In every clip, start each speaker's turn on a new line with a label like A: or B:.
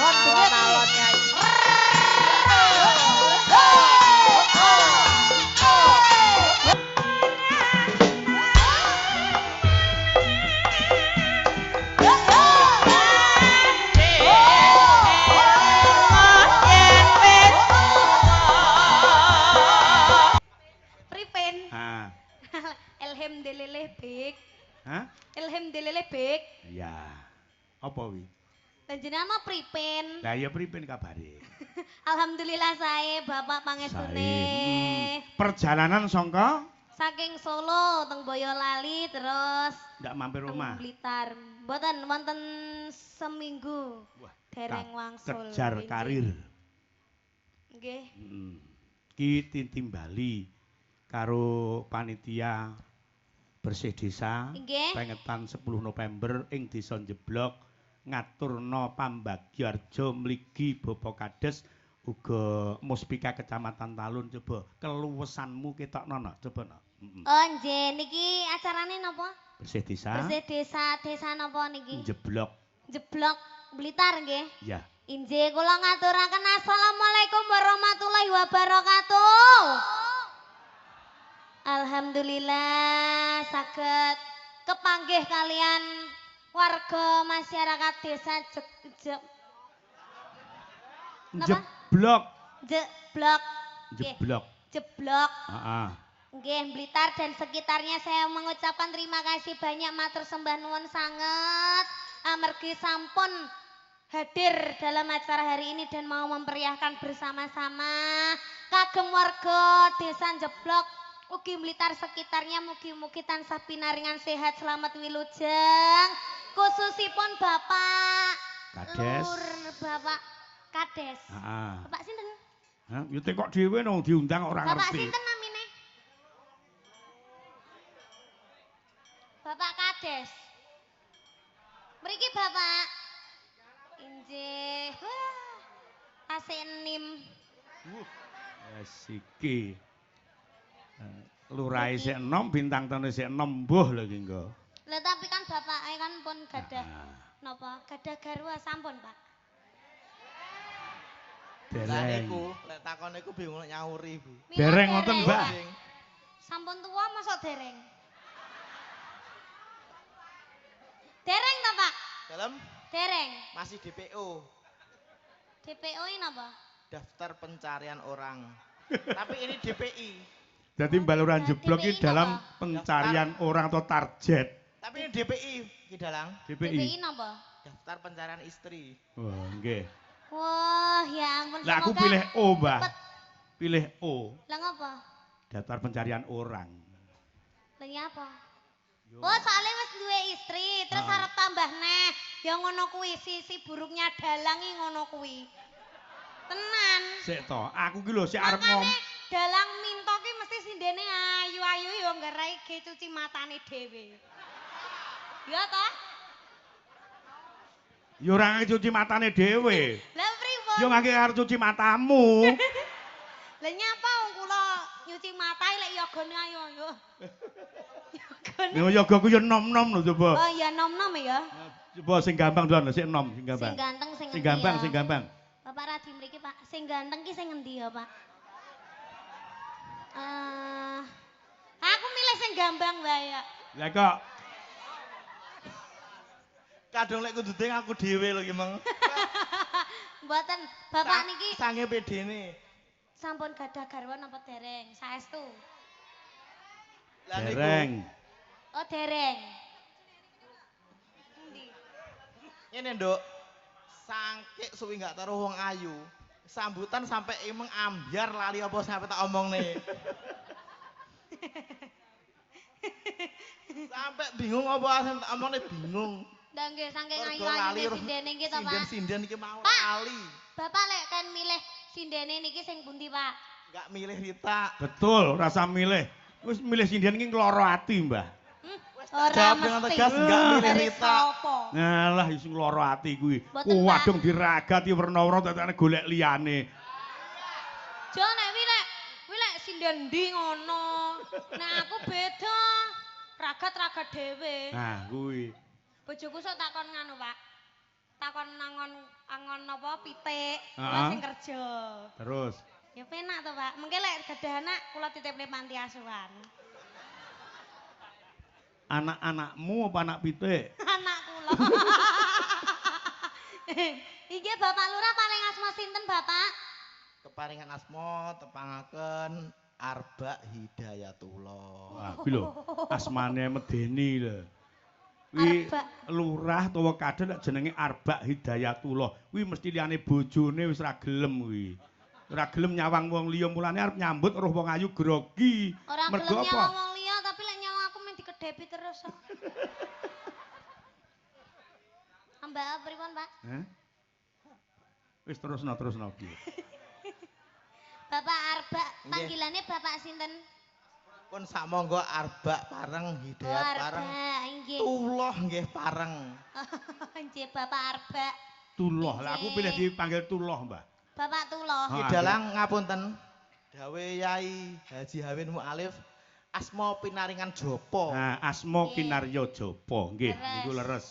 A: Alon-alon Nyai.
B: Pripen.
C: Ah.
B: Elhem deleleh bik.
C: Hah?
B: Elhem deleleh bik.
C: Ya. Apa wi?
B: Panjenengan pripen.
C: Lah ya pripen kabare?
B: Alhamdulillah saya Bapak Pangestune.
C: Perjalanan songko?
B: Saking Solo teng Boyolali terus
C: Ndak mampir rumah.
B: Blitar. Mboten wonten seminggu.
C: Wah,
B: dereng wangsul.
C: Kejar karir.
B: Nggih.
C: Ki timbali karo panitia bersih desa pengetan 10 November ing Desa Jeblok ngaturna pambagyarja mligi Bapa Kades uga Muspika Kecamatan Talun. Coba keluwesanmu ketokno no, coba no.
B: Oh nggih niki acarane napa?
C: Bersih desa.
B: Bersih desa, desa napa niki?
C: Jeblok.
B: Jeblok Blitar nggih.
C: Ya.
B: Injih kula ngaturaken assalamualaikum warahmatullahi wabarakatuh. Alhamdulillah saged kepanggih kalian warga masyarakat desa
C: Jeblok.
B: Jeblok.
C: Jeblok.
B: Jeblok.
C: Heeh.
B: Nggih Blitar dan sekitarnya saya mengucapkan terima kasih banyak matur sembah nuwun sanget amargi sampun hadir dalam acara hari ini dan mau memperiahkan bersama-sama kagem warga desa Jeblok ugi Blitar sekitarnya mugi-mugi tansah pinaringan sehat selamat wilujeng khususipun Bapak
C: Kades.
B: Bapak Kades. Bapak sinten?
C: Hah, yo tekok dhewe no diundang orang
B: Bapak
C: ngerti.
B: sinten namine? Bapak Kades. Mriki Bapak. Injih. Asenim.
C: Asiki. Lurahe sik enom, bintang tamu sik enom mbuh lho iki engko.
B: Lah tapi kan bapake kan pun gadah napa? Gadah garwa sampun, Pak.
C: Dereng.
A: Iku, lek takon iku bingung nyauri, Bu.
C: Dereng ngoten, Mbak.
B: Sampun tuwa mosok dereng. Dereng ta, Pak?
A: Dalam?
B: Dereng.
A: Masih DPO.
B: DPO ini apa?
A: Daftar pencarian orang. Tapi ini DPI.
C: Jadi baluran jeblok ini dalam pencarian orang atau target.
A: Tapi ini DPI, Ki Dalang.
B: DPI apa?
A: Daftar pencarian istri.
C: Wah, nggih.
B: Wah, ya ampun.
C: Lah aku pilih O, Mbah. Pilih O.
B: Lah ngapa?
C: Daftar pencarian orang.
B: Lah apa? Oh, soalnya wis duwe istri, terus arep tambah neh. Ya ngono kuwi sisi buruknya Dalang iki ngono kuwi. Tenan.
C: Sik to, aku ki lho sik arep ngom.
B: Dalang minta ki mesti sindene ayu-ayu ya nggarai ge cuci matane dhewe. Ya toh?
C: Ya ora ngake cuci matane dhewe.
B: Lah pripun?
C: Ya ngake arep cuci matamu.
B: Lah nyapa wong kula nyuci matae lek yogane ayo yo.
C: Ya yoga ku ya nom-nom lho coba.
B: Oh iya nom-nom ya.
C: Coba sing gampang doan sing nom, sing gampang.
B: Sing ganteng sing
C: sing gampang,
B: ya?
C: sing gampang.
B: Bapak Radi mriki, Pak. Sing ganteng ki sing endi ya, Pak? Aku milih sing gampang wae ya.
C: Lah kok
A: Kadung lek kudu ding aku dhewe lho ki Meng.
B: Mboten, Bapak niki
A: sange pedene.
B: sampun gadah garwa napa dereng? Saestu.
C: dereng.
B: Oh, dereng. Endi?
A: Ngene, Nduk. Sangkik suwi gak taruh wong ayu. Sambutan sampai emang ambyar lali apa sampai tak omongne. Sampai bingung apa sing tak omongne bingung.
B: Lah nggih saking ayu-ayu sindene iki to, Pak.
A: Sinden iki mau
B: Pak,
A: lali.
B: Bapak lek kan milih sindene niki sing pundi, Pak?
A: Enggak milih Rita.
C: Betul, rasa milih. Wis milih sinden iki ngloro ati, Mbah.
B: Ora
A: Jawab dengan
B: mesti.
A: tegas enggak milih Rita.
C: Ngalah wis ngloro ati kuwi. Wadung diragati werna-werna tetekane golek liyane.
B: Jo nek kuwi lek sinden ndi ngono. Nek aku beda. Ragat-ragat dhewe.
C: Nah, kuwi.
B: Bojoku sok takon nganu, Pak. Takon kon angon apa pitik, kula
C: Heeh.
B: sing kerja.
C: Terus
B: Ya penak to, Pak. Mengke lek gadah anak kula titipne panti asuhan.
C: anak-anakmu apa anak pitik?
B: Anak kula. Iki Bapak Lurah paling asma sinten, Bapak?
A: Keparingan asma tepangaken Arba Hidayatullah.
C: Wah, kuwi lho, asmane medeni lho. Kuwi
B: Arba.
C: lurah utawa kadhet nek jenenge Arba Hidayatullah. Kuwi mesti liyane bojone wis ra gelem kuwi. Ora gelem nyawang wong liya mulane arep nyambut roh wong ayu grogi.
B: Ora
C: Mergo
B: gelem
C: apa?
B: nyawang wong liya tapi lek nyawang aku men dikedepi terus. Mbak pripun, Pak?
C: Heh? Wis terusno piye?
B: Bapak Arba,
A: Nggih.
B: panggilannya Bapak sinten?
A: Pun sakmonggo Arba pareng Hidayat pareng.
B: Inggih.
A: Tullah nggih pareng.
B: Nggih, Bapak Arba.
C: Tullah. Lah aku pilih dipanggil Tullah, Mbah.
B: Bapak Tuloh.
C: Ah,
A: Kidalang ngapunten. Dawe Yai Haji Hawin Mu'alif asma pinaringan Jopo.
C: Nah, asma
B: Nggih.
C: Kinarya Japa. Nggih,
B: Leres.
C: niku leres.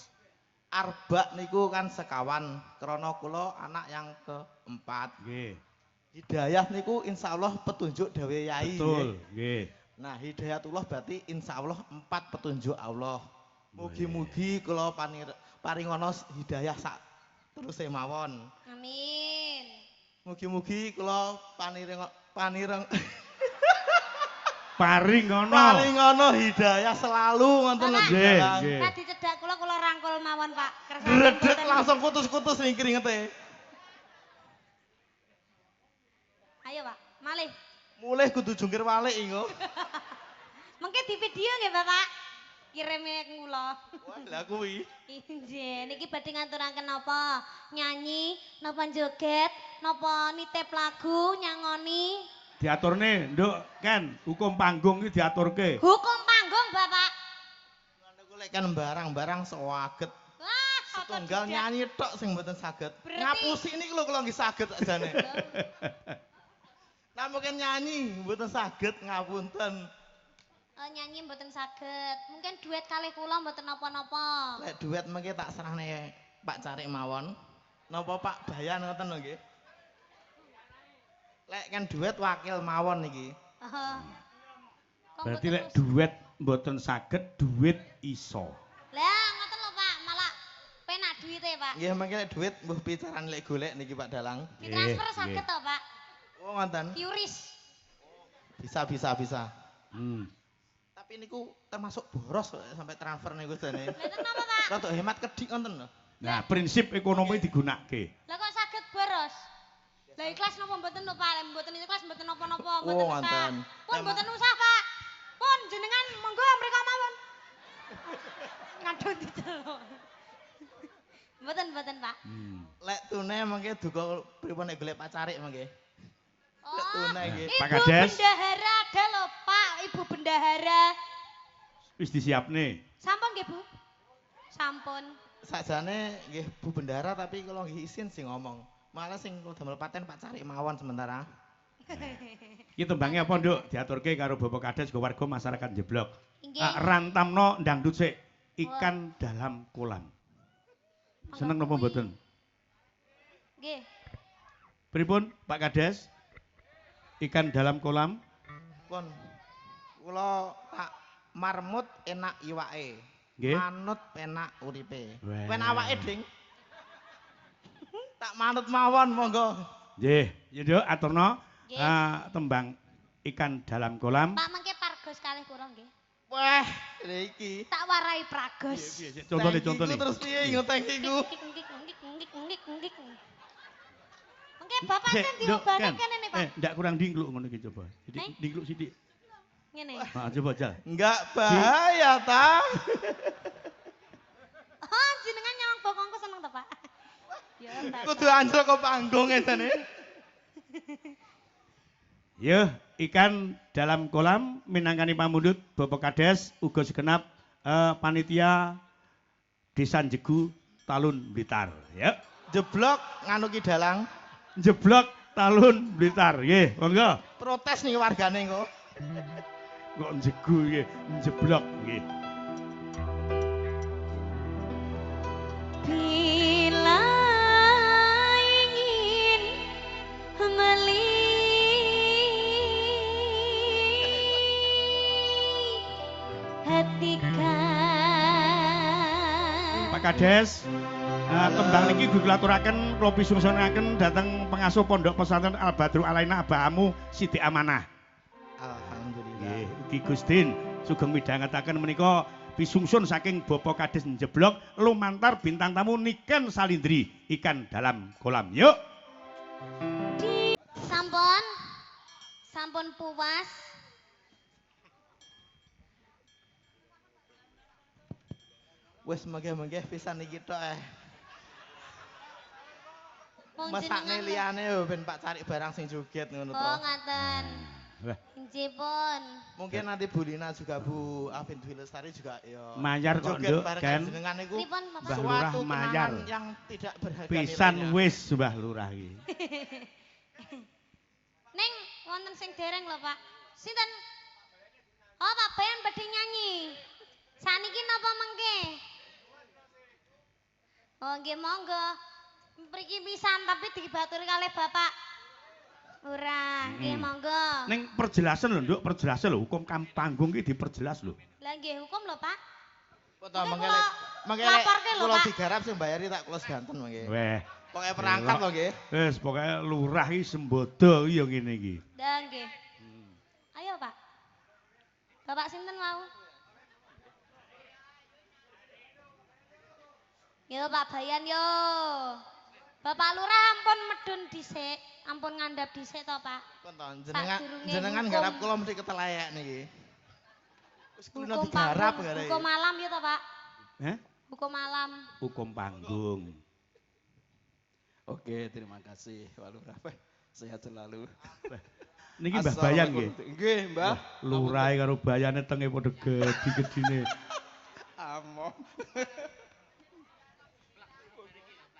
A: Arba niku kan sekawan krana kula anak yang keempat.
C: Nggih.
A: Hidayah niku insyaallah petunjuk dawe Yai.
C: Betul,
A: nggih.
C: nggih.
A: Nah, Hidayatullah berarti insyaallah 4 petunjuk Allah. Mugi-mugi kula paringono hidayah sak teruse mawon.
B: Amin.
A: Mugi-mugi kula
C: Paring ngono.
A: paringono hidayah selalu ngoten lho.
B: Bapak.
C: Nggih,
A: Jalang.
C: nggih.
B: Tadi cedak kula rangkul mawon, Pak. Kersane
A: Gredeg
B: mboten-
A: langsung kutus-kutus ning keringete.
B: Ayo, Pak. Malih.
A: Mulih kudu jungkir walik engko.
B: Mengke di video nggih, Bapak. Kirime kula.
A: Wah, lah kuwi.
B: Injih, niki badhe ngaturaken napa? Nyanyi, napa joget, napa nitip lagu, nyangoni?
C: Diaturne, Nduk, Ken, hukum panggung iki diaturke.
B: Hukum panggung, Bapak.
A: Ngono ku lek kan barang-barang sewaget.
B: Wah,
A: Setunggal nyanyi tok sing mboten saged.
B: Berarti-
A: Ngapusi niku lho kula nggih saged sakjane. Nah mungkin nyanyi mboten saged ngapunten.
B: Nyanyi mboten saged. Mungkin duet kalih kula mboten napa-napa.
A: Lek duet mengki tak serahne Pak Carik mawon. Napa Pak Bayan ngoten lho nggih. Lek kan duet wakil mawon niki.
B: Heeh. Kok
C: Berarti
B: mboten
C: lek
B: us-
C: duet mboten saged, duit iso.
B: Lah, ngoten lho, Pak. Malah penak duite, Pak.
A: Nggih mengki lek duet mbuh picaran lek golek niki Pak Dalang.
B: Ditransfer
C: Nggih,
B: saged
C: nggih.
B: to, Pak?
A: Oh ngoten.
B: Qris.
A: Bisa.
C: Hmm.
A: Tapi niku termasuk boros kok sampai transfer niku jane.
B: Mboten napa, Pak?
A: Rada hemat kedik ngoten lho.
C: Nah, prinsip ekonomi digunakke.
B: Lah kok saged boros? Lah ikhlas napa mboten lho, Pak? Lek mboten ikhlas mboten napa-napa,
A: Oh,
B: mboten usah.
A: wonten.
B: Pun
A: Emang-
B: mboten usah, Pak. Pun jenengan monggo mriko mawon. Ngadon diceluk. Mboten, Pak.
A: Lek tunai mengki duka pripun nek golek pacarik mengki. Lek tunai nggih.
B: Ibu
C: Pak Kades.
B: Bendahara ada lho, Pak. Ibu Bendahara.
C: Wis disiapne.
B: Sampun nggih, Bu? Sampun.
A: Sakjane nggih Bu Bendara tapi kula nggih isin sing ngomong. Malah sing kula damel paten Pak Carik mawon sementara.
C: Iki tembange apa, Nduk? Diaturke karo Bapak Kades go warga masyarakat Jeblok.
B: Inggih.
C: Rantamno ndangdut sik. Ikan dalam kolam. Seneng napa mboten?
B: Nggih.
C: Pripun Pak Kades? Ikan dalam kolam?
A: Pun kula tak marmut enak iwake.
C: Nggih.
A: Manut penak uripe.
C: Wah.
A: Penak awake, Ding. Tak manut mawon monggo.
C: Nggih, ya Nduk aturno
B: Nggih.
C: tembang ikan dalam kolam.
B: Pak mengke pargos kalih kula nggih.
A: Wah, iki.
B: Tak warai pragos.
C: Contohnya.
A: Thank you terus piye ingo thank you.
B: Ndik. Mengke Bapak
C: Sik,
B: kan
C: Nduk,
B: diobati
C: Ken.
B: kene nih, Pak.
C: Ndak kurang dingkluk ngono iki coba. Sithik
B: Eh?
C: dingkluk sithik.
B: Ngene.
C: Ah, coba jal.
A: Enggak bahaya ta.
B: Oh, jenengan nyawang bokongku seneng to, Pak? Ya, tak.
A: Kudu anjlok kok panggung jane.
C: Yo, ikan dalam kolam minangkani pamundhut Bapak Kades uga segenap panitia Desa Jegu Talun Blitar. Ya.
A: Jeblok nganu ki dalang.
C: Jeblok Talun Blitar. Nggih, monggo.
A: Protes nih wargane kok.
C: Kok jegu nggih, jeblok nggih.
B: Bila
C: Kades. Tembang niki gugulaturaken kula pisungsanaken dhateng pengasuh Pondok Pesantren Al Badru Alaina Abahamu Siti Amanah.
A: Alhamdulillah.
C: Nggih, ugi Gustin sugeng midhangetaken menika pisungsun saking Bapak Kades Njeblok lumantar bintang tamu Niken Salindri ikan dalam kolam. Yuk.
B: Sampun. Sampun puas.
A: Wis mengke-mengke pisan iki tok
B: Wong
A: Mesakne
B: jenengan-
A: liyane yo ben Pak cari barang sing joget ngono to.
B: Oh, ngaten.
C: Lah,
B: Injih pun.
A: Mungkin nanti Bu Lina juga Bu Afin Dwi Lestari juga yo.
C: Mayar kok,
A: joget
C: Nduk,
A: bareng
C: Ken.
A: jenengan niku
B: Pripun, Bapak?
C: Mbah Lurah
A: suatu
C: mayar.
A: kenangan yang tidak berharga
C: pisan
A: nilainya.
C: wis Mbah Lurah iki.
B: Neng, wonten sing dereng lho, Pak. Sinten? Oh, Pak Bayan badhe nyanyi. Saniki napa mengke? Oh, nggih monggo. Mriki pisan tapi dibaturi kalih Bapak. Ora, nggih monggo.
C: Ning perjelasan lho, Nduk, perjelasan lho, hukum panggung iki diperjelas lho.
B: Lah nggih hukum lho, Pak.
A: Foto
B: Mungkin
A: mengke
B: kula
A: mengke
B: laporke lho,
A: kula
B: Pak.
A: digarap sing bayari tak kula seganten mengke.
C: Weh,
A: Pokoke perangkat lho nggih.
C: wis pokoke lurah iki sembodo iki ya ngene iki.
B: Lah nggih. Ayo, Pak. Bapak sinten mau? Yo Pak Bayan yo. Bapak Lurah ampun medun dhisik, ampun ngandhap dhisik to, Pak.
A: Konton
B: Sadurunge
A: jenengan
B: hukum.
A: garap kula mesti ketelek niki. Wis kulino
B: Hukum
A: digarap
B: panggung,
A: gara
B: hukum malam yo to, Pak.
C: Heh?
B: Hukum malam.
C: Hukum panggung.
D: Oke, terima kasih Pak Lurah. Sehat selalu.
C: Niki Mbah Bayan nggih.
D: Nggih, Mbah.
C: Lurah karo bayane tenge padha gedhi-gedhine.
D: Amo.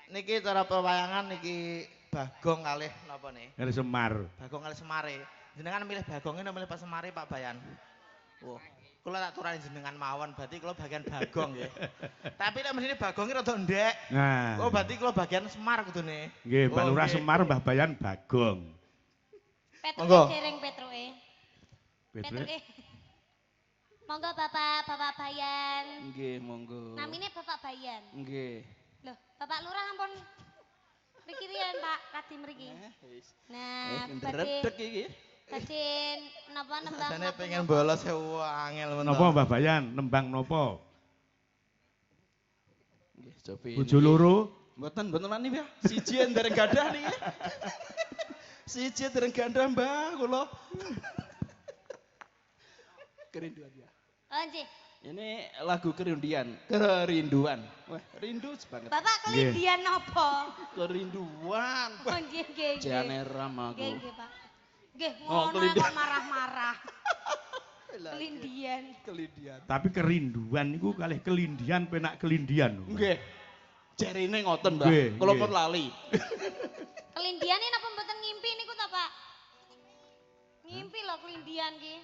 A: Niki cara pewayangan niki Bagong kalih napa nih?
C: Karo Semar.
A: Bagong kalih Semare. Jenengan milih Bagongnya milih Pak Semare Pak Bayan? Wah, kula tak turani jenengan mawon, berarti kula bagian Bagong nggih. Tapi nek mesine Bagongnya rada ndek.
C: Nah.
A: Oh, berarti kula bagian Semar kudune.
C: Nggih, Pak
A: Oh,
C: Lurah
A: nggih.
C: Semar, Mbah Bayan Bagong.
B: Petruke
A: Monggo.
B: dereng Petruke.
C: Petre.
B: Petruke. Monggo Bapak, Bapak Bayan.
D: Nggih, monggo.
B: Namine Bapak Bayan.
D: Nggih.
B: Loh, Bapak Lurah ampun mriki riyen, Pak, kadi mriki.
D: Wis.
B: Nah,
D: Ndredeg iki.
B: badhe napa nembang.
A: Sajane
B: napa-
A: pengen bolos sewu angel men.
C: Napa Mbah Bayan nembang napa?
D: Nggih, cobi.
C: Bojo loro.
D: Mboten wani, Mbah. Siji ndereng gadah niki. Siji ndereng gadah, Mbah, kula. Kerinduan ya.
B: Oh, nggih.
D: Ini lagu kerinduan. Wah, rindu banget.
B: Bapak kelindian napa?
D: Kerinduan.
B: Oh, nggih, nggih, nggih.
D: Jane ramaku.
B: Nggih, nggih, Pak. Nggih,
D: Oh,
B: ngono
D: kelindian.
B: kok marah-marah. Kelindian.
D: Kelindian.
C: Tapi kerinduan niku kalih kelindian penak kelindian.
D: Nggih. Jarine ngoten, Mbah.
C: Nggih,
D: Kula
C: nggih.
D: pun lali.
B: Kelindian ini napa mboten ngimpi niku to, Pak? Ngimpi lho kelindian ki.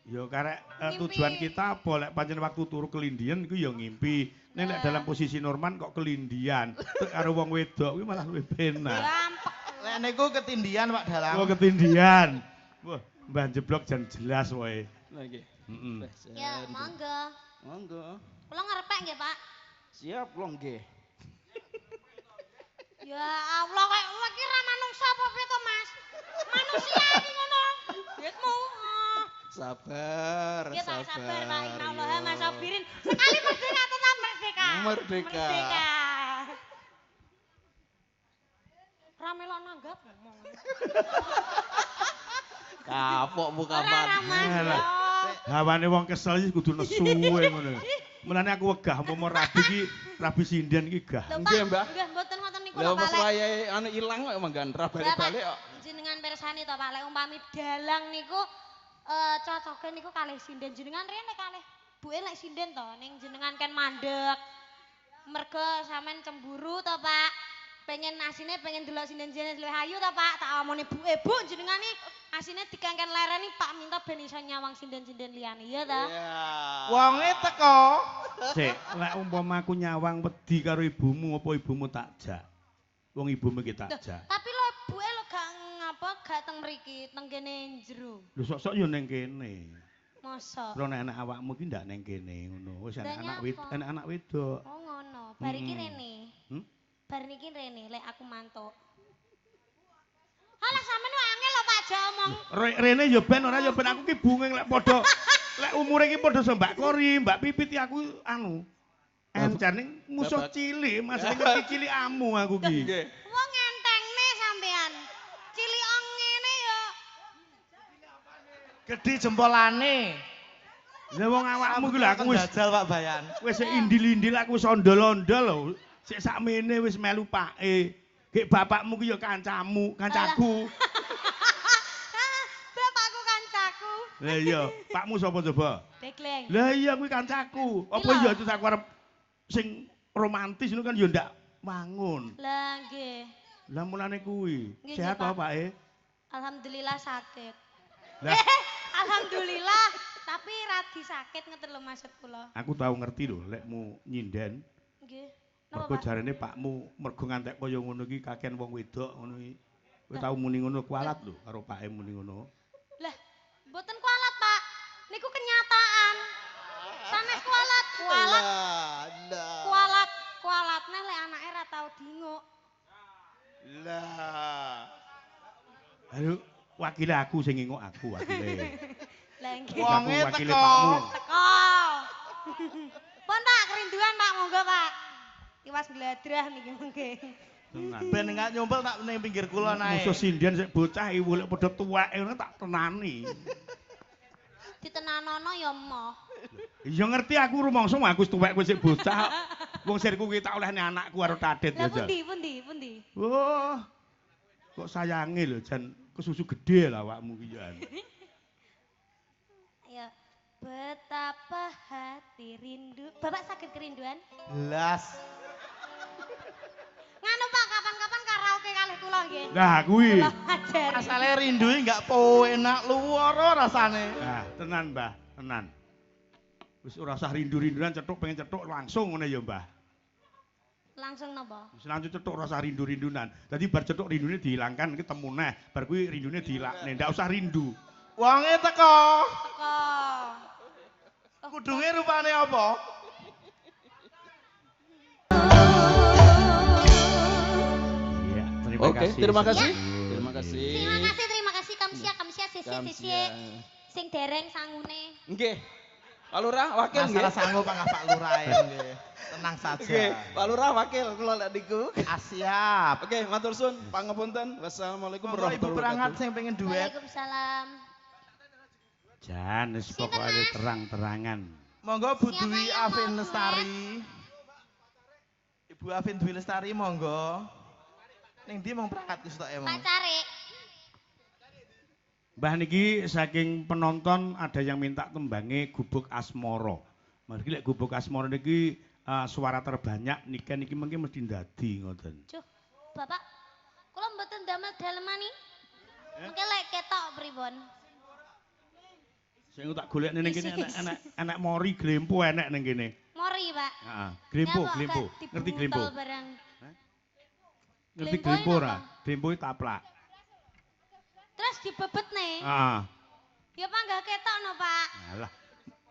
C: Ya karek
B: Ngimpi.
C: tujuan kita apa lek pancen waktu turu kelindian iku ya ngimpi. Nek lek dalam posisi normal kok kelindian. Tek karo wong wedok kuwi malah luwih penak.
B: Gampek.
A: Lek niku ketindian Pak Dalang.
C: Oh ketindian. Wah, Mbah Jeblok jan jelas wae.
D: Lah nggih.
C: Heeh.
B: Ya, monggo.
D: Monggo.
B: Kula ngarepek nggih, Pak.
D: Siap kula nggih.
B: Ya Allah, kayak kowe iki ra manungsa apa piye to, Mas? Manusia iki ngono. Duitmu.
D: Sabar,
B: Ya Pak, sabar Pak.
D: Yo.
B: Innallaha masabirin. Sekali merdeka tetap merdeka.
D: Merdeka.
B: Merdeka. Ramelo nanggap ngomong.
D: Kapok bu
B: Ora
D: kapan?
B: Mas.
C: Alah. Hawane wong kesel iki kudu nesu wae ngono. Mulane aku wegah umpama rabi iki rabi sinden iki gah.
B: Lho,
D: Nggih,
B: Pak.
D: Mbah.
B: Nggih, mboten ngoten niku
D: Lah
B: lho, Pak.
D: mas wayahe anu ilang kok manggan ra balik-balik kok.
B: Jenengan pirsani to Pak, lek umpami dalang niku cocoke niku kalih sinden. Jenengan rene kalih buke lek sinden to, ning jenengan kan mandek. Mergo sampean cemburu to, Pak. Pengen asine pengen delok sinden-sinden luwih ayu to, Pak. Tak omone buke, Bu, jenengan iki asine dikengken lereni Pak minta ben iso nyawang sinden-sinden liyane, ya ta?
D: Iya.
A: Wonge teko.
C: Sik, lek umpama aku nyawang wedi karo ibumu apa ibumu tak jak. Wong ibumu iki tak jak.
B: Tapi lo buke lo gak ngapa gak teng mriki, teng kene jero.
C: Lho sok-sok yo ning kene.
B: Mosok.
C: Karo nek awakmu ki ndak ning kene ngono. Wis
B: Lah
C: anak
B: nyapa?
C: anak wedok.
B: Oh ngono. Bar iki
C: Mm-mm.
B: rene.
C: Hmm?
B: Bar niki rene lek aku mantuk. Halah sampean angel lho Pak aja omong.
C: Rene ya ben ora ya ben aku ki bunging lek padha lek umure ki padha sama Mbak Kori, Mbak Pipit ya aku anu. Encen musuh
D: Bapak.
C: cilik, masalah ngerti cilik amu aku ki.
D: Nggih.
B: Wong entengne sampean. Cilik ong ngene ya.
A: Gedhi jempolane.
C: Lah wong awakmu ki lho aku wis
A: jajal Pak Bayan.
C: wis indil-indil aku wis ondol-ondol lho. Sik sakmene wis melu pake. Gek bapakmu ki ya kancamu, kancaku.
B: Bapakku kancaku.
C: Lah iya, pakmu sapa coba?
B: Degleng.
C: Lah iya kuwi kancaku. Apa
B: Iya.
C: ya terus aku arep sing romantis ngono kan ya ndak wangun.
B: Lah nggih.
C: Lah mulane kuwi.
B: Nggih,
C: Sehat
B: Pak.
C: apa Pak?
B: Alhamdulillah sakit.
C: Lah
B: Alhamdulillah, tapi radi sakit ngeten lho maksud kula.
C: aku tahu ngerti lho lekmu nyinden.
B: Nggih.
C: Mergo
B: Napa Pak?
C: jarene pakmu mergo ngantek kaya ngono iki kakean wong wedok ngono iki. Kowe tau muni ngono kualat lho karo pake muni ngono.
B: Lah, mboten kualat, Pak. Niku kenyataan. Sanes kualat, kualat, kualat, kualat neh lek anake ra tau dinguk.
A: Lah.
C: Ayo wakile aku sing nginguk aku wakile.
B: Lah nggih.
A: Wonge
C: Aku wakile
A: teko.
C: pakmu.
B: Teko. Pun Pak, kerinduan Pak, monggo Pak. Iwas gladrah niki mengke.
C: Tenan.
A: Ben enggak nyompel tak ning pinggir kula nae.
C: Musuh sinden sik bocah iku lek padha tuweke ngono tak tenani.
B: Ditenanono ya emoh.
C: Ya ngerti aku rumangsa aku wis tuwek kowe sik bocah. Wong sirku ki tak olehne anakku karo Tadit
B: Lah
C: ya. Jan.
B: pundi?
C: Oh. Kok sayange lho Jan kesusu gede lah awakmu ki Jan.
B: Ya, betapa hati rindu. Bapak sakit kerinduan?
A: Belas.
B: Nganu Pak, kapan-kapan karaoke kalih kula nggih.
C: Lah kuwi.
B: Kula ajar.
A: Asale rindu enggak po enak luwara rasane.
C: Nah, tenan Mbah, tenan. Wis ora usah rindu-rinduan cetuk pengen cetuk langsung ngene ya Mbah.
B: Langsung napa?
C: Wis langsung cetuk ora usah rindu-rindunan. Dadi bar cetuk rindune dihilangkan ketemu neh. Bar kuwi rindune dihilangne, ndak usah rindu.
A: Wonge teko.
B: Teko.
A: Kudunge rupane apa?
C: Iya, terima
D: Oke,
C: kasih.
D: terima kasih.
C: Sayang.
D: Terima kasih.
B: Terima kasih kamsia sisi sing dereng sangune.
D: Nggih. Pak Lurah wakil nggih.
A: Masalah sanggup panggah Pak Lurah ya nggih. Tenang saja.
D: Oke, Pak Lurah wakil kula lek niku.
A: Siap.
D: Oke, matur suwun, pangapunten. Wassalamualaikum
A: Monggo Ibu
D: warahmatullahi
A: berangkat
D: wabarakatuh.
A: sing pengen duet.
B: Waalaikumsalam.
C: Jan, wis pokoke terang-terangan.
A: Monggo Bu
B: Siapa
A: Dwi
B: yang mau
A: Afin
B: duet?
A: Lestari. Ibu Afin Dwi Lestari monggo. Ning ndi mong berangkat Gus tok emang.
B: Pak Carik.
C: Mbah niki saking penonton ada yang minta tembange Gubuk Asmara. Mriki lek Gubuk Asmara niki suara terbanyak niki mengki mesti ndadi ngoten.
B: Cuh, Bapak, kula mboten damel dalemani. Mungkin lek ketok pripun?
C: Sing tak golekne ning kene
B: Wis.
C: enak mori glempo enek ning kene.
B: Mori, Pak.
C: Heeh, glempo,
B: Nyapa,
C: glempo.
B: Kak,
C: Ngerti
B: dibuntel
C: glempo?
B: barang.
C: Ngerti
B: Glempo
C: glempo
B: napa?
C: ora? Glempo taplak.
B: Terus dibebet nih.
C: Heeh.
B: Ya Pak nggak ketok no Pak.
C: Alah.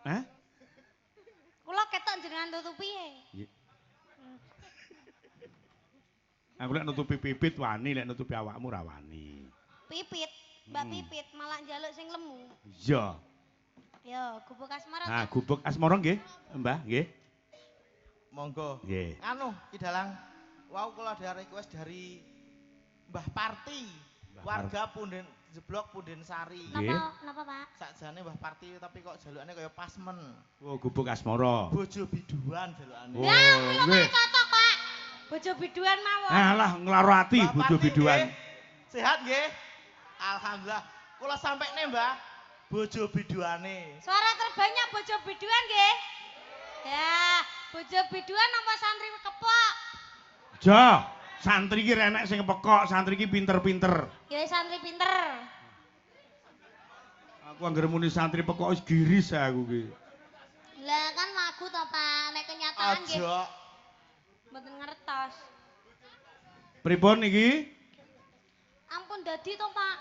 C: Hah?
B: Kula ketok jenengan tutupi ya.
C: Aku lek nutupi pipit wani, lek nutupi awakmu ra wani.
B: Pipit, Mbak Pipit malah njaluk sing lemu.
C: Iya.
B: Yo, Gubuk Asmara.
C: Nah,
B: Pak.
C: Gubuk Asmara nggih, Mbah, nggih.
A: Monggo.
C: Nggih.
A: Anu, Ki Dalang. Wow, kula ada request dari Mbah Parti.
C: Mbah
A: Warga Punden Jeblok Punden Sari.
C: Nggih.
B: Napa Pak?
A: Sakjane Mbah Parti tapi kok jalukane kaya pasmen.
C: Oh, Gubuk Asmara.
A: Bojo biduan jalukane.
C: Oh,
B: Ya, kula
C: nggih.
B: cocok Pak. Bojo biduan mawon.
C: Alah, nglaro ati
A: Mbah
C: bojo
A: Parti,
C: biduan.
A: nggih. Sehat nggih? Alhamdulillah. Kula sampe nih Mbah. Bojo biduane.
B: Suara terbanyak bojo biduan nggih. Ya, bojo biduan apa santri kepok?
C: Jo, santri ki renek sing pekok, santri ki pinter-pinter.
B: Ya santri pinter.
C: Aku anggere muni santri pekok wis giris aku ki.
B: Lah kan lagu to Pak, nek kenyataan nggih
A: Aja.
B: mboten ngertos.
C: Pripun niki?
B: Ampun dadi to Pak.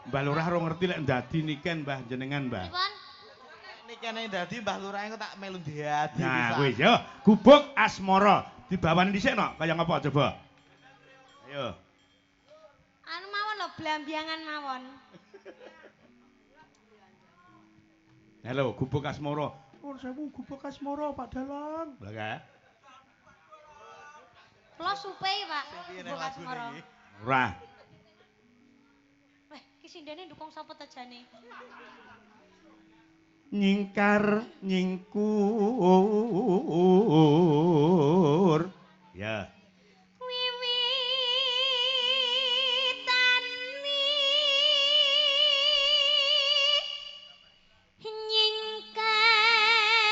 C: Mbah Lurah ora ngerti lek ndadi niken Mbah jenengan Mbah.
B: Pripun?
A: Nikene dadi Mbah Lurah engko tak melu diadi
C: Nah, wis yo, gubuk asmara dibawan dhisik no, kaya ngapa coba? Ayo.
B: Anu mawon lho, blambiangan mawon.
C: Halo, gubuk asmara. Nuwun sewu gubuk asmara Pak Dalang. Lah ka?
B: Kula supe, Pak.
A: Piye
B: Buk
A: nek lagune
B: asmara.
A: iki?
C: Ora.
B: Weh, ki sindene ndukung sapa ta jane?
C: Nyingkar nyingkur. Ya.
B: Wiwitan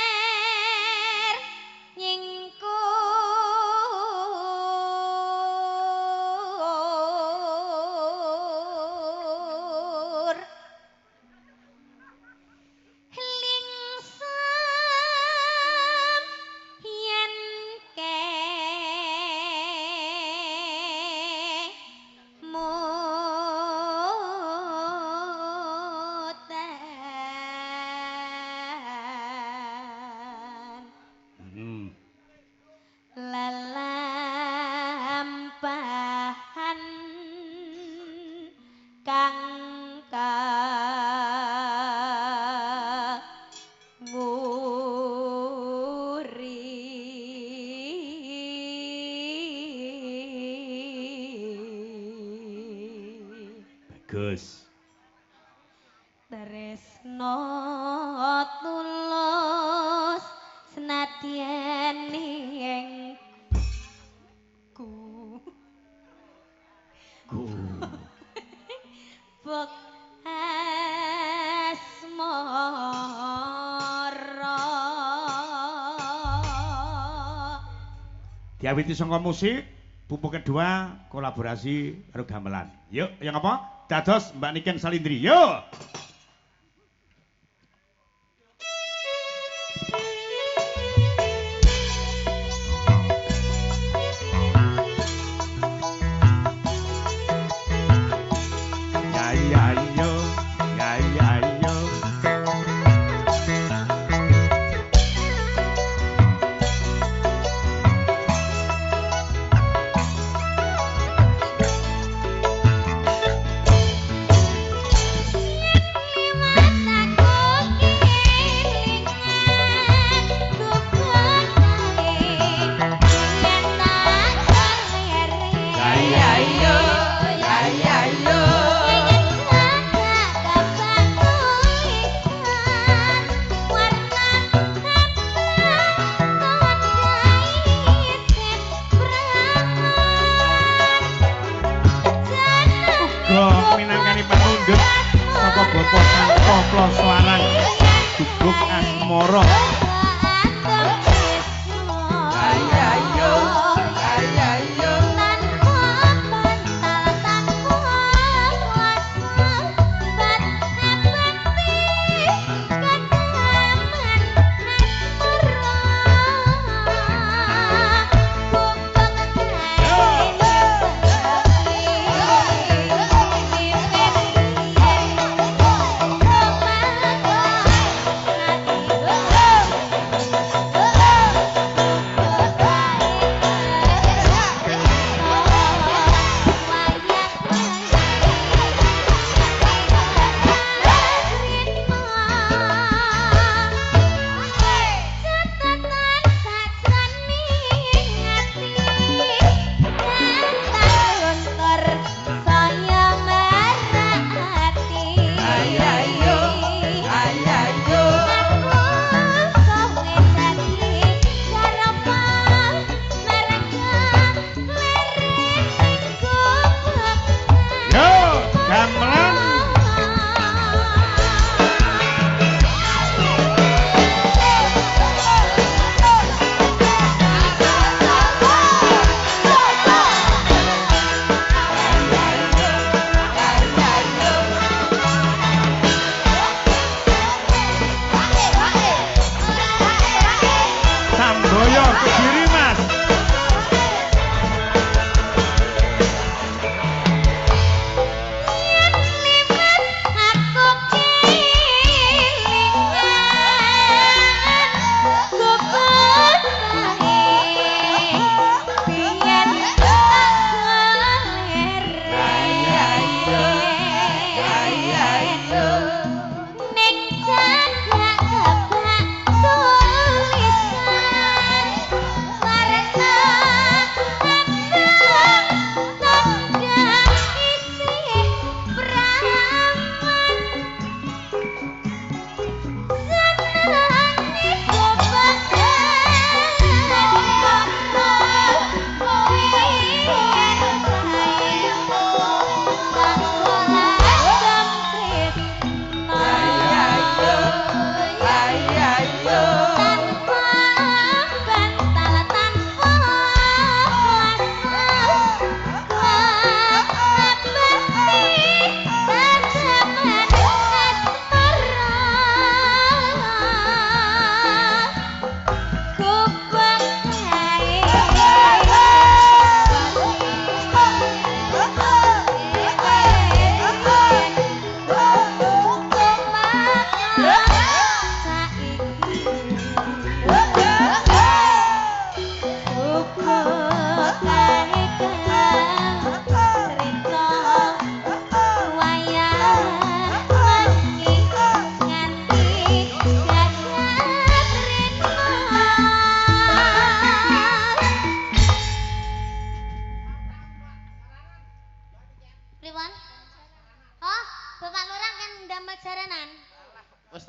B: nyingkar nyingkur lingsam yen kemutan
C: Hmm.
B: lelampahan kang nguri
C: Bagus.
B: tresno tulus senadyan ing ku buk asmara
C: Diawiti saka musik, pupuk kedua kolaborasi karo gamelan. Yuk, yang apa? Dados Mbak Niken Salindri. Yuk. Ya ya yo, ya ya yo. Minangkani panundut saka Bapak Sangko Plosoarang gubuk asmara.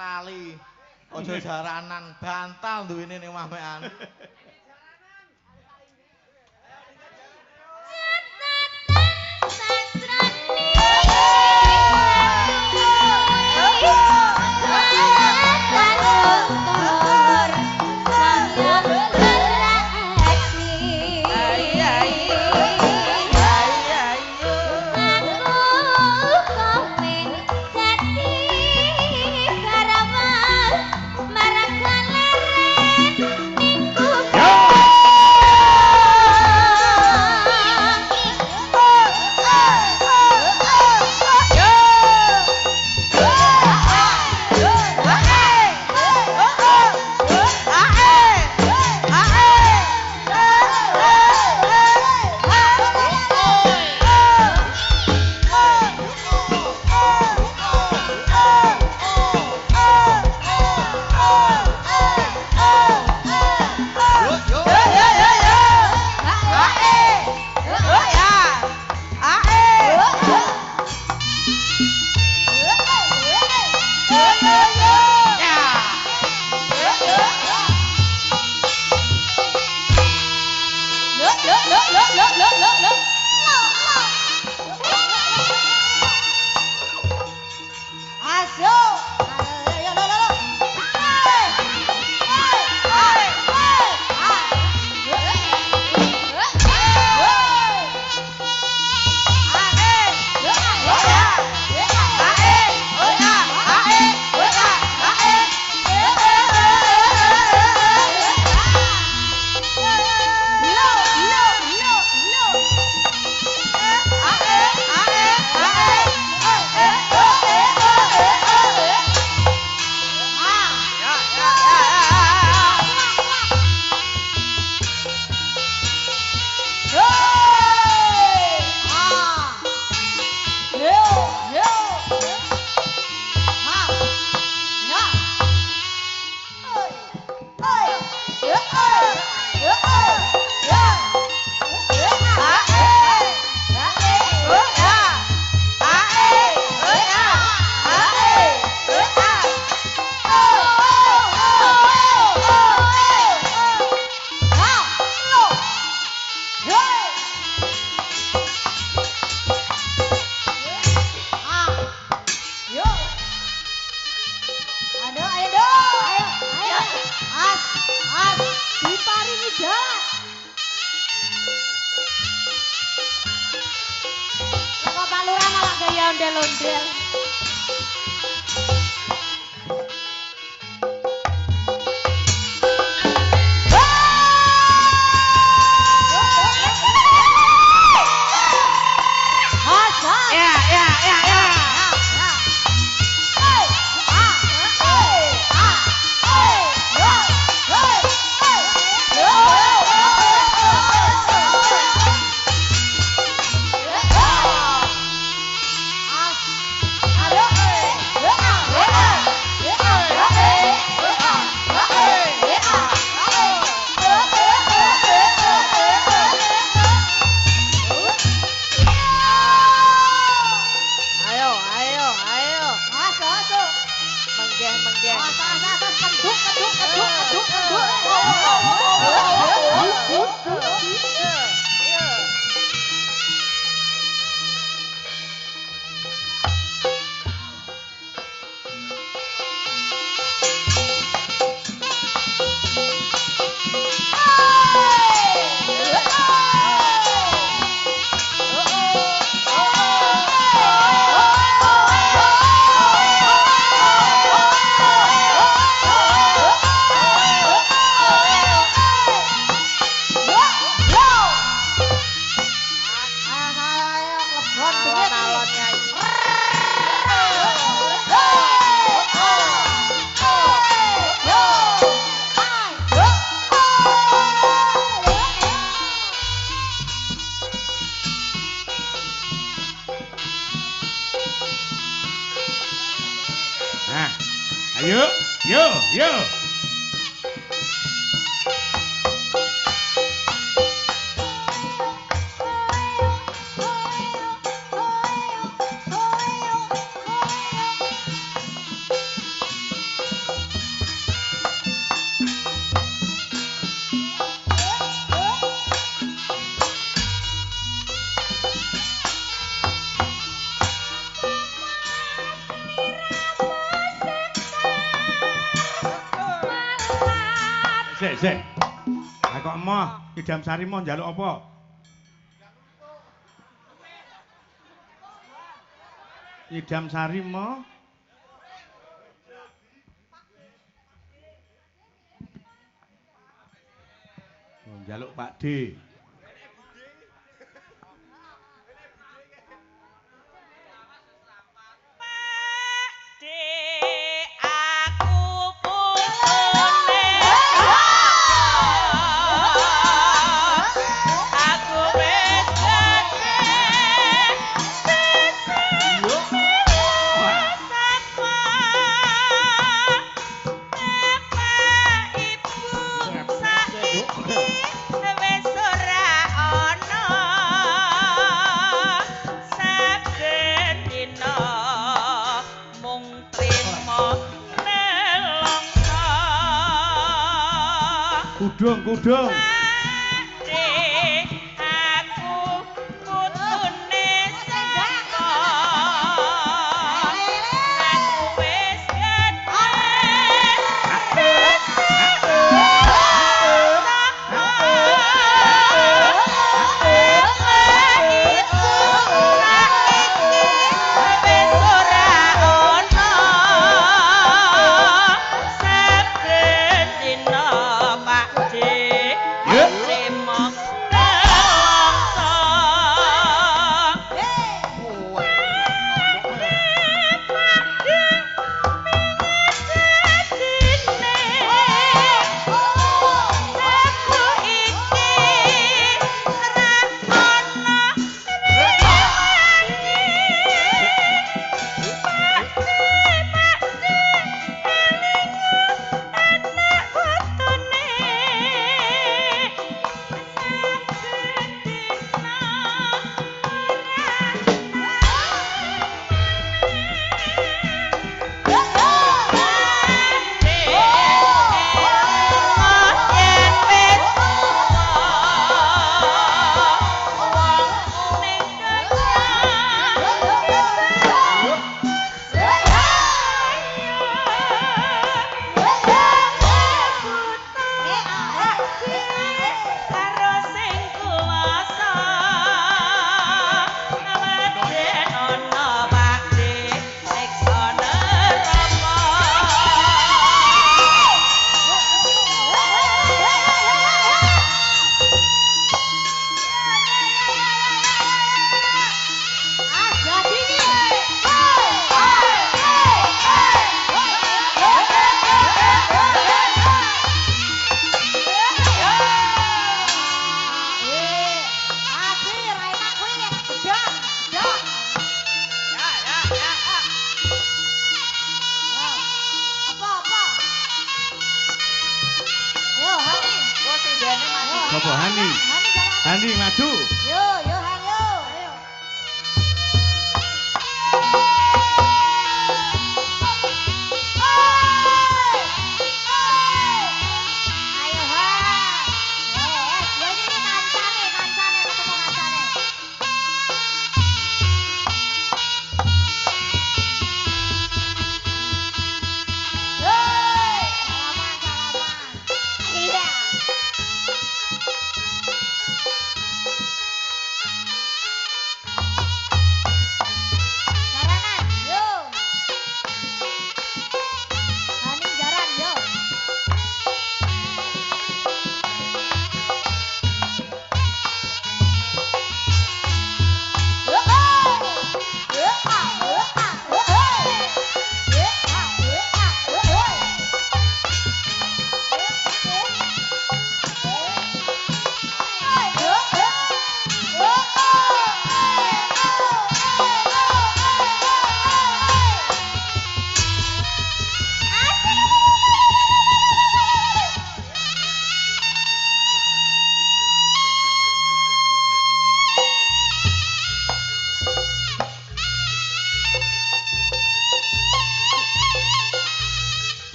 A: lali. Ojo jaranan, bantal duwene ning mamekan.
B: ondel-ondel.
C: emoh, Idam Sari mau njaluk apa? Idam Sari mau njaluk Pak D. Kudung. Sopo Hani? Hani maju.
B: Yo, Han yo. Ayo. Ayo Han. Yo ini kancane ketemu kancane. Hei, salaman. Iya. Jaranan, yo. Hani jaran, yo.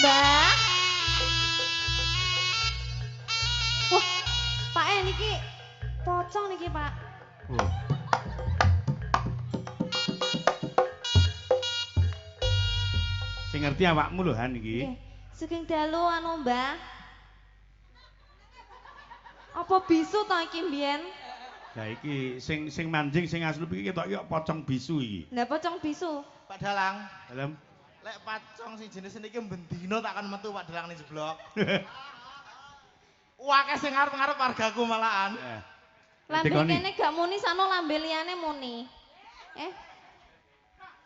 B: Mbak. Wah, Pak niki pocong niki, Pak.
C: Oh. Sing ngerti awakmu lho Han iki.
E: Nggih. Sugeng dalu anu Mbah. Apa bisu to iki mbiyen?
C: Lah iki sing manjing sing aslup iki ketok kok pocong bisu iki.
E: Lah pocong bisu.
A: Pak Dalang.
C: Dalam
A: Lek pacong sing jenis niki bendino takkan metu Pak Dalang ning jeblok. Wake sing ngarep-ngarep wargaku malahan.
E: Lambe kene gak muni sano lambe liyane muni.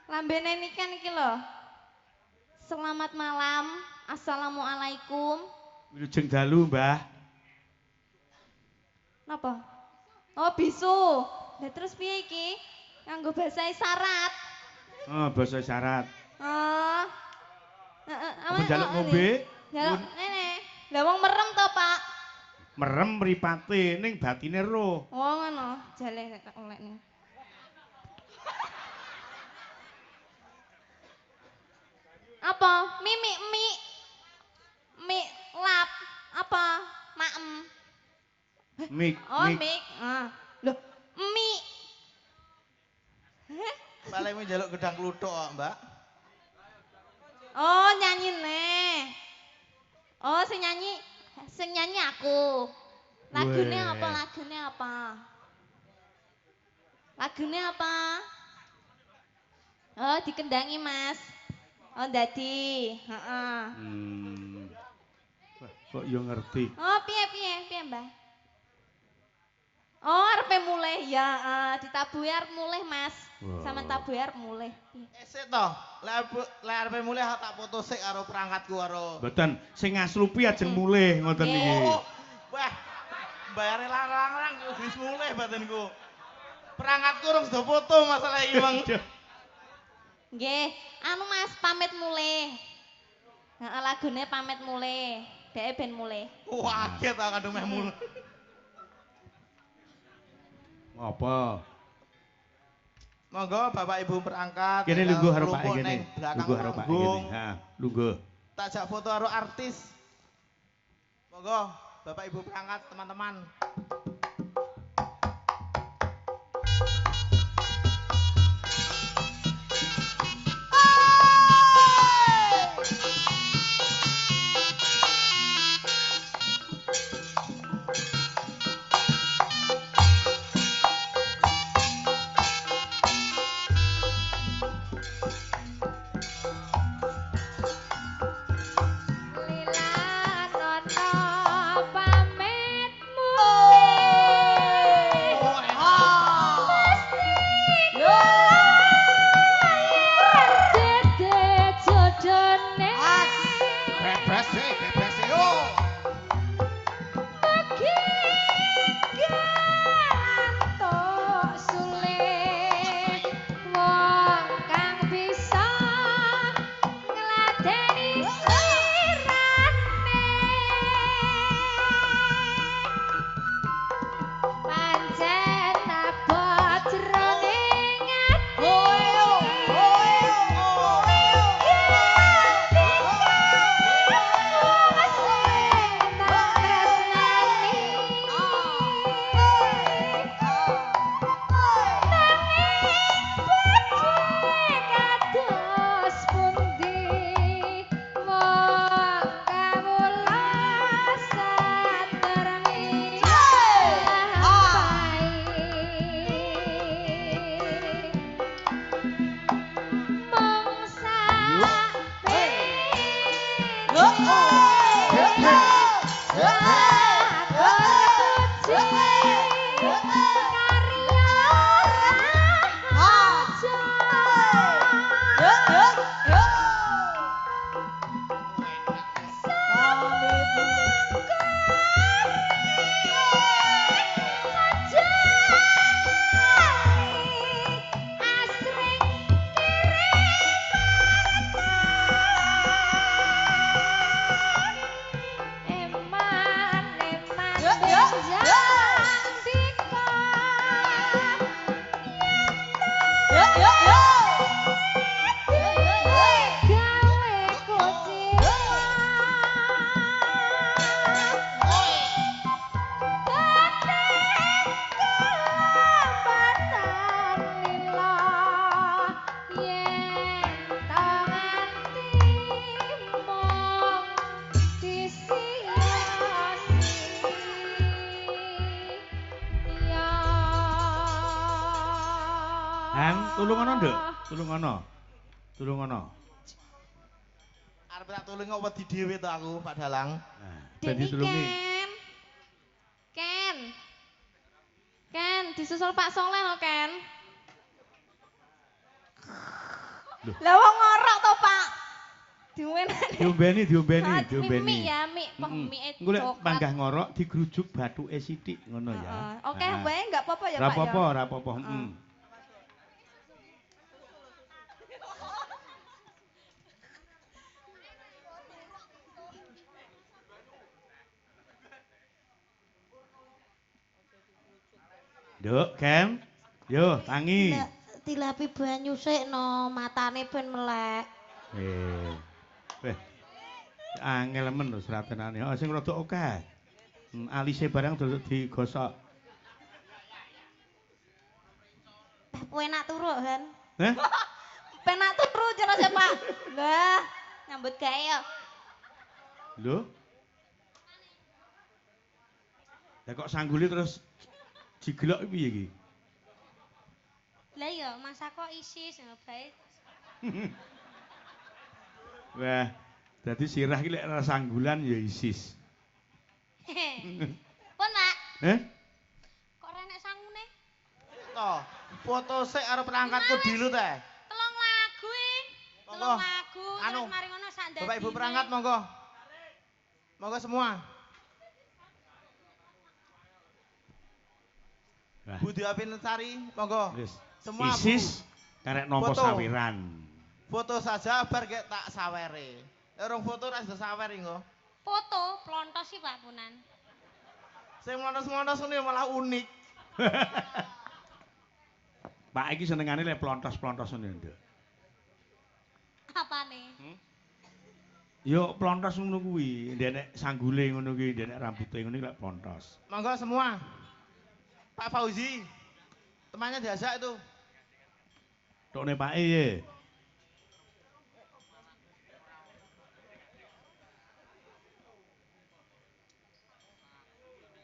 E: Lambene niki kan iki lho. Selamat malam. Assalamualaikum.
C: Wilujeng dalu, Mbah.
E: Napa? Oh, bisu. Lah terus piye iki? Nganggo bahasa isyarat.
C: Oh, basa isyarat.
E: Oh.
C: Apa njaluk ngombe?
E: Njaluk ngene. Lah wong merem to, Pak?
C: Merem mripate ning batine roh.
E: Oh, ngono. Jale tak olekne. Apa? Mi lap. Apa? Maem.
C: Mik.
E: Oh, mik. Ah. Loh, mi.
A: Paling njaluk gedang kluthuk kok, Mbak.
E: Oh, nyanyine. Oh, sing nyanyi aku. Lagune
C: Weh.
E: apa? Lagune apa? Lagune apa? Oh, dikendangi, Mas. Oh, dadi. Heeh.
C: Wah, kok yo ngerti.
E: Oh, piye, Mbah? Oh, arepe mulih ya, ditabuhi arep mulih, Mas.
C: Wow.
E: Sama tabuhi arep mulih.
A: Esek to. Lek arepe mulih tak foto sik karo perangkatku karo.
C: Mboten, sing ngaslupi ajeng mulih ngoten
E: Nggih.
C: iki.
A: Oh, wah. Bayare larang-larang wis mulih batinku. Perangkatku urung sedo foto masalah iki, Mang.
E: Nggih, anu Mas pamit mulih. Heeh, lagune pamit mulih. Dhek ben mulih.
A: Wah, kaget aku kadung meh mulih.
C: Apa?
A: Monggo Bapak Ibu perangkat.
C: Kene lungguh karo Pak
A: Lupuk
C: kene.
A: ning belakang
C: Lungguh karo Pak kene.
A: panggung.
C: Ha, lungguh.
A: Tak jak foto karo artis. Monggo Bapak Ibu perangkat teman-teman.
E: Lilan ana pamit
C: tulung ana, Nduk. Tulung ana. Tulung ana.
A: Arep tak tulung kok wedi dhewe to aku, Pak Dalang.
C: Nah, ben
E: Dek
C: ditulungi.
E: Ken, disusul Pak Soleh lo Ken.
C: Loh.
E: Lah wong ngorok to Pak. Diumbeni.
C: Diombeni.
E: Mie ya, mie mie
C: Engko lek
E: coklat.
C: panggah ngorok digrujuk bathuke sithik ngono ya.
E: Heeh. Oke,
C: Nah.
E: wae enggak apa-apa ya
C: Ora
E: Pak ya.
C: apa-apa, ora apa-apa. Nduk, Ken. Yo, tangi.
B: Dilapi banyu sik no, matane ben melek.
C: Angel men lho seratenane. Oh, sing rada akeh. Alise barang dodok digosok.
B: Penak turu kan?
C: Heh?
E: Penak turu jero sih Pak. Lah, nyambut gawe ya.
C: Lho? Lah kok sangguli terus digelok piye iki?
B: Lah ya, masa kok isis bae.
C: Wah, dadi sirah iki lek ora sanggulan ya isis.
B: Pun, Pak.
C: Heh?
B: Kok renek sangune?
A: Toh, foto sik arep perangkatku dilu teh.
B: Telung lagu iki.
A: Monggo.
B: Telung lagu
A: Anu,
B: terus mari ngono sak ndadine.
A: Bapak Ibu perangkat monggo. Monggo semua.
C: Wah,
A: Budi Apinsari, monggo.
C: wis.
A: Semua
C: Isis karek nampa
A: Foto.
C: sawiran.
A: foto saja bar gek tak sawere. Orang foto ra sudah sawer engko.
B: Foto plontos sih Pak Punan.
A: Sing montos-montos ngene malah unik.
C: Pak iki senengane lek plontos-plontos ngene, Nduk.
B: Apane?
C: Yo plontos ngono kuwi, ndek sanggule ngono kuwi, ndek rambute ngono lek plontos.
A: Monggo semua. Pak Fauzi. Temannya diajak itu.
C: Tokne Pak ye.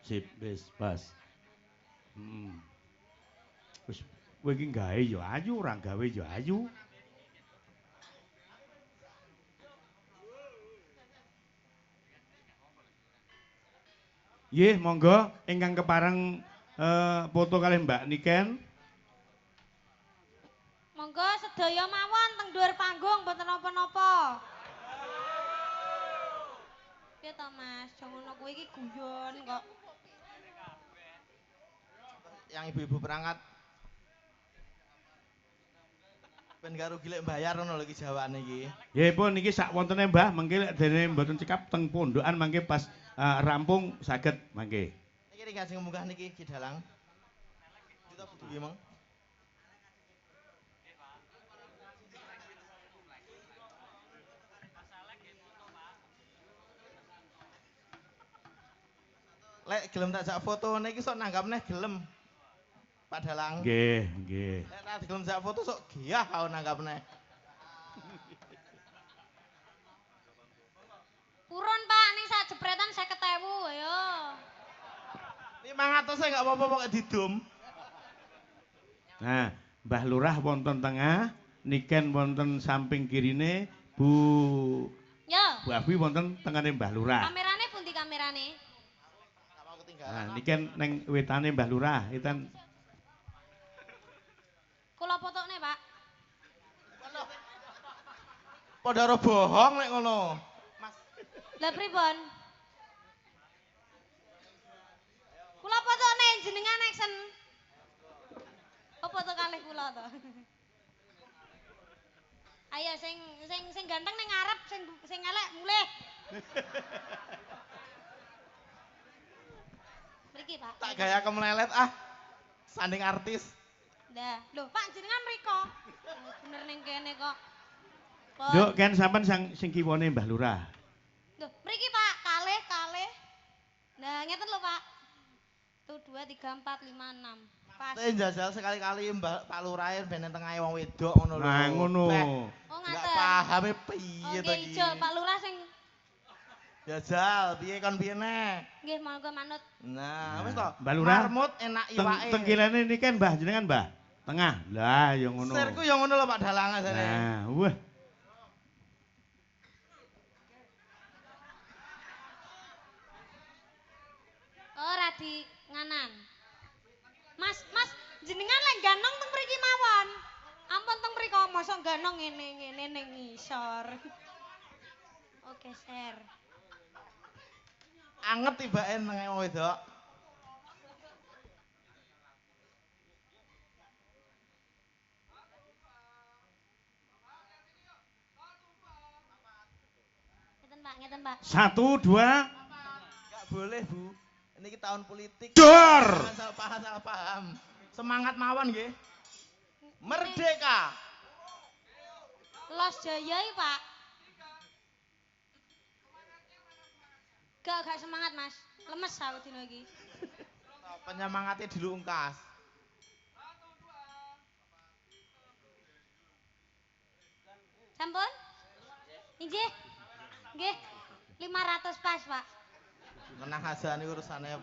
C: Sip, wis pas. Wis kowe iki gawe ya ayu, ora gawe ya ayu. Nggih, monggo ingkang kepareng foto kalih Mbak Niken.
B: Monggo sedaya mawon teng dhuwur panggung mboten napa-napa. Piye to Mas? Aja ngono kuwi iki guyon kok.
A: Yang ibu-ibu perangkat. Ben karo gilek bayar ngono lho iki jawaane iki.
C: Nggih pun niki sak wontene Mbah, mengke lek dene mboten cekap teng pondokan mangke pas rampung saged mangke.
A: Niki ring munggah niki Ki Dalang. Kita butuh iki, Mang. Lek gelem tak jak foto niki sok nanggapne gelem. Pak Dalang.
C: Nggih, nggih.
A: Lek ra gelem jak foto sok giyah kau nanggapne.
B: Purun Pak, ning sak jepretan 50.000 ayo.
A: 500 e enggak apa-apa pokoke didum.
C: Nah, Mbah Lurah wonten tengah, Niken wonten samping kirine, Bu
B: Yo,
C: Abi wonten tengane Mbah Lurah.
B: kamerane pundi kamerane?
A: Enggak mau ketinggalan.
C: Nah, Niken neng wetane Mbah Lurah, itan
B: Kula fotone, Pak.
A: Padha ora bohong nek ngono. Mas,
B: Lah pripun? Kula fotone jenengan action. Apa foto kalih kula to? Ayo sing ganteng ning ngarep, sing elek mulih. Mriki, Pak.
A: tak gaya kemlelet ah. Sanding artis.
B: Dah, lho Pak jenengan mriko. Bener ning kene kok. Pun.
C: Nduk Ken sampean sing kiwane Mbah Lurah.
B: Lho, mriki Pak, kalih. Nah, ngeten lho Pak. Tuh 2 3 4 5 6. Pas.
A: Jajal sekali-kali Mbak Pak Lurah ben nang tengahe wong wedok ngono lho.
C: Nah, ngono.
B: Oh,
A: Enggak
B: ngaten.
A: paham piye to
B: Oke,
A: iki.
B: ijo Pak Lurah sing
A: Jajal, piye kon piye nek?
B: nggih monggo manut.
A: Nah, wis to.
C: Mbak Lurah.
A: Marmut enak iwake.
C: Tengkilane Niken Mbah jenengan Mbah. Tengah. Lah ya ngono.
A: Serku yang ngono lho Pak Dalang jane.
C: Nah, wah.
B: Ora di nganan. Mas, jenengan lek ganong teng mriki mawon. Ampun teng mriko mosok ganong ngene ning ngisor. Oke, ser.
A: Anget tibake nang wong wedok.
B: Ngeten, Pak.
C: 1 2
A: Enggak boleh, Bu. Ini tahun politik.
C: Dor.
A: Jangan salah paham. Semangat mawon nggih. Merdeka.
B: Los Jaya iki, Pak. Gak semangat, Mas. Lemes aku dino iki.
A: Penyemangatnya dilungkas.
B: Sampun? Inggih. Nggih. 500 pas, Pak.
A: Menang aja ini urusannya.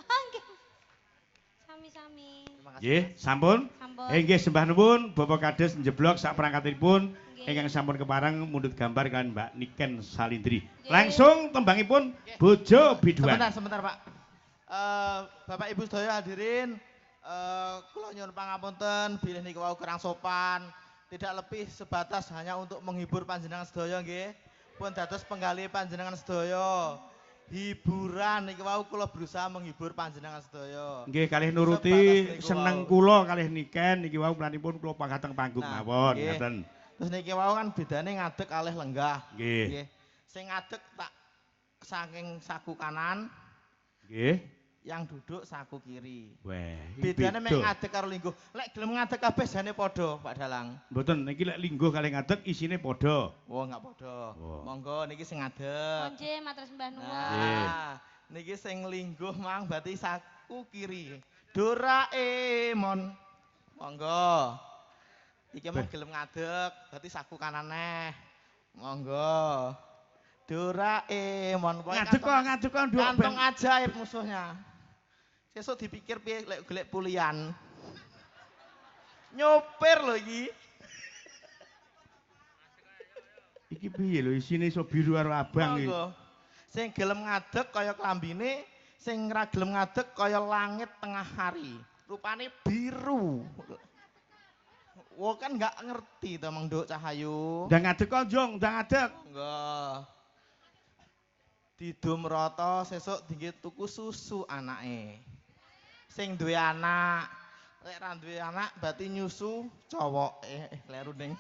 B: Nggih. Sami-sami.
C: Nggih, sampun.
B: Sampun.
C: Nggih sembah nuwun Bapak Kades njeblok sak perangkatipun
B: Nggih.
C: ingkang sampun kepareng mundhut gambar kan Mbak Niken Salindri.
B: Nggih.
C: Langsung tembangipun Bojo Biduan.
A: Sebentar Pak. Bapak Ibu sedaya hadirin, kula nyuwun pangapunten bilih niku wau kurang sopan. Tidak lebih sebatas hanya untuk menghibur panjenengan sedaya nggih. Pun dados penggali panjenengan sedaya. Hiburan niki wau kula berusaha menghibur panjenengan sedaya.
C: Nggih kalih nuruti
A: Sebatas niku
C: seneng
A: wau.
C: kula kalih Niken niki wau planipun kula panggateng panggung
A: Nah,
C: mawon
A: nggih.
C: ngaten.
A: Terus niki wau kan bedane ngadeg kalih lenggah.
C: Nggih.
A: Sing ngadeg tak saking saku kanan,
C: Nggih.
A: yang duduk saku kiri.
C: Weh, iki
A: Bedane mek
C: beda.
A: ngadeg karo lingguh. Lek gelem ngadeg kabeh jane padha, Pak Dalang.
C: Mboten niki lek lingguh kalih ngadeg isine padha.
A: Oh, enggak padha.
C: Oh.
A: Monggo niki sing ngadeg.
B: Nggih, matur sembah nuwun.
A: Nah, niki sing lingguh mang berarti saku kiri. Doraemon. Monggo. Iki mung gelem ngadeg, berarti saku kanane. Monggo. Doraemon. Pokoknya
C: Ngadeg kok nduk ben.
A: kantong ajaib musuhnya. Sesuk dipikir piye lek golek pulian. Nyopir lho iki.
C: Iki piye lho isine iso biru karo abang iki.
A: Monggo. Sing gelem ngadeg kaya klambine, sing ra gelem ngadeg kaya langit tengah hari. Rupane biru. Wo kan nggak ngerti to Mang Nduk Cahayu.
C: Ndang ngadeg kok Jong, ndang ngadeg.
A: Enggak. Didum rata sesuk dinggo tuku susu anake. Sing duwe anak, lek ra duwe anak berarti nyusu cowok. Kleru ning.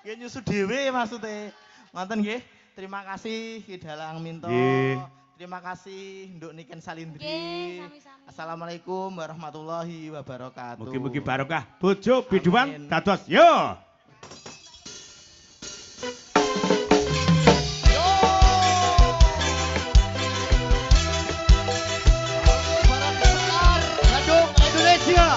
A: Nggih nyusu dhewe maksude. Ngoten nggih. Terima kasih Ki Dalang Minto.
C: Nggih.
A: Terima kasih Nduk Niken Salindri.
B: Nggih, sami-sami.
A: Assalamualaikum warahmatullahi wabarakatuh.
C: Mugi-mugi barokah. Bojo Biduan
A: Amin.
C: dados yo.
A: Bandung Indonesia.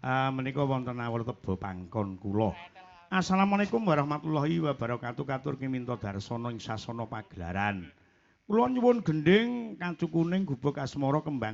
C: Menika wonten awur teba pangkon kula. Assalamualaikum warahmatullahi wabarakatuh. Katur kiminta darsana ing sasana pagelaran. Kula nyuwun gending kacu kuning gubuk asmara kembang